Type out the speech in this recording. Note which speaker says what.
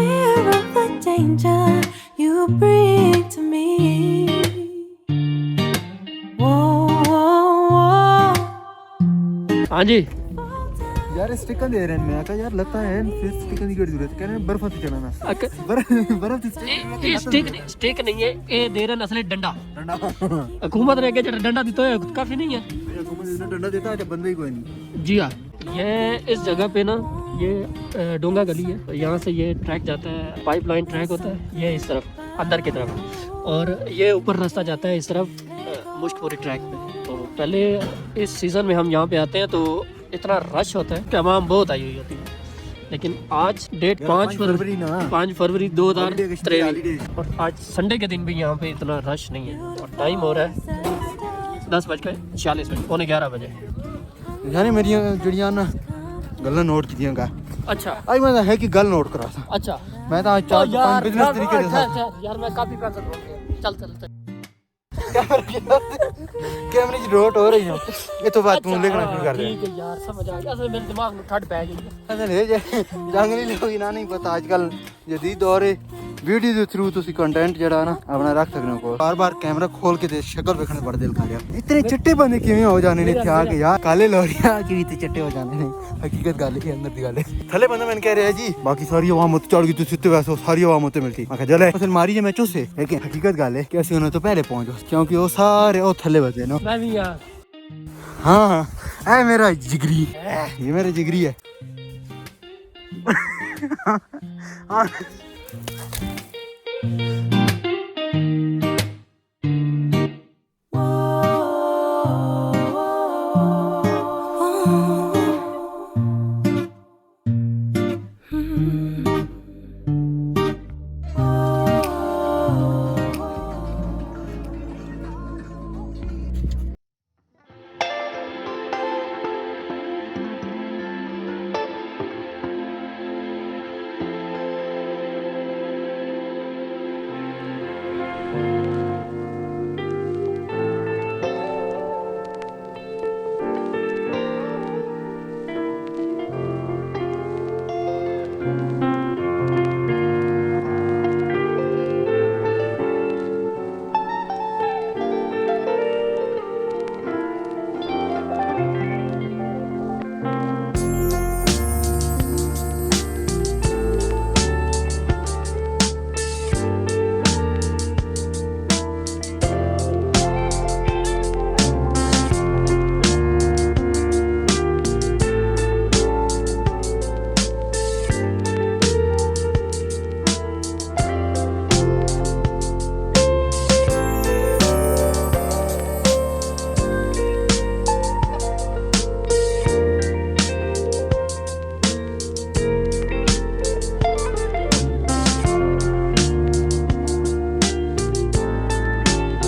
Speaker 1: aware of the danger you bring to me. Whoa, whoa, whoa.
Speaker 2: हाँ जी
Speaker 3: यार sticker दे रहे हैं मैं कहा यार लगता है फिर स्टिकर की जरूरत कह रहे हैं बर्फ से चढ़ाना बर्फ से
Speaker 2: स्टिक नहीं है ये दे रहे असली डंडा हुकूमत ने क्या डंडा देता है काफी नहीं है
Speaker 3: डंडा देता है बंदे ही कोई नहीं।
Speaker 2: जी हाँ ये इस जगह पे ना ये डोंगा गली है, यहाँ से ये ट्रैक जाता है, पाइपलाइन ट्रैक होता है ये इस तरफ अंदर की तरफ, और ये ऊपर रास्ता जाता है इस तरफ मुश्कपुरी ट्रैक पे। तो पहले इस सीज़न में हम यहाँ पे आते हैं तो इतना रश होता है कि आवाम बहुत आई हुई होती है, लेकिन आज डेट 5 फरवरी 2023 और आज संडे के दिन भी यहाँ पे इतना रश नहीं है और टाइम हो रहा है 10:40 पौने 11 बजे।
Speaker 3: यानी मेरी जड़ियां ना गल्ला नोट कीतियां का
Speaker 2: अच्छा
Speaker 3: आई मैं है कि गल नोट करा था।
Speaker 2: अच्छा
Speaker 3: मैं तो आज 4-5 बिजनेस तरीके से
Speaker 2: यार मैं काफी पैसा चल चल चल
Speaker 3: कैमरे की नोट हो रही है ये तो बात तू लिखना शुरू कर दे।
Speaker 2: ठीक है यार समझ आ गया, असल मेरे दिमाग में ठट पै गई है।
Speaker 3: असल है जंगली लोग ना नहीं पता आजकल जदीद दौर है वीडियो के थ्रू तुसी कंटेंट जड़ा ना अपना रख सकते हो को बार कैमरा खोल के शक्ल देखने बड़ा दिल कर रहा। इतने चिट्टे बंदे किवें हो जाने ने क्या के यार काले लोरिया की इतने चिट्टे हो जाने ने हकीकत गल है अंदर दी गल है। थले बंदा मैंने कह रहा है जी बाकी सारी आवाम मत चढ़ गई तुसी तो वैसे सारी आवाम मत मिलती मैं जले असल मारी जे मैं चूसे लेकिन हकीकत गल है कि असि उन्हें तो पहले पहुंच क्योंकि वो सारे वो थले बचे ना।
Speaker 2: मैं भी यार
Speaker 3: हाँ ऐ मेरा जिगरी ये मेरा जिगरी है।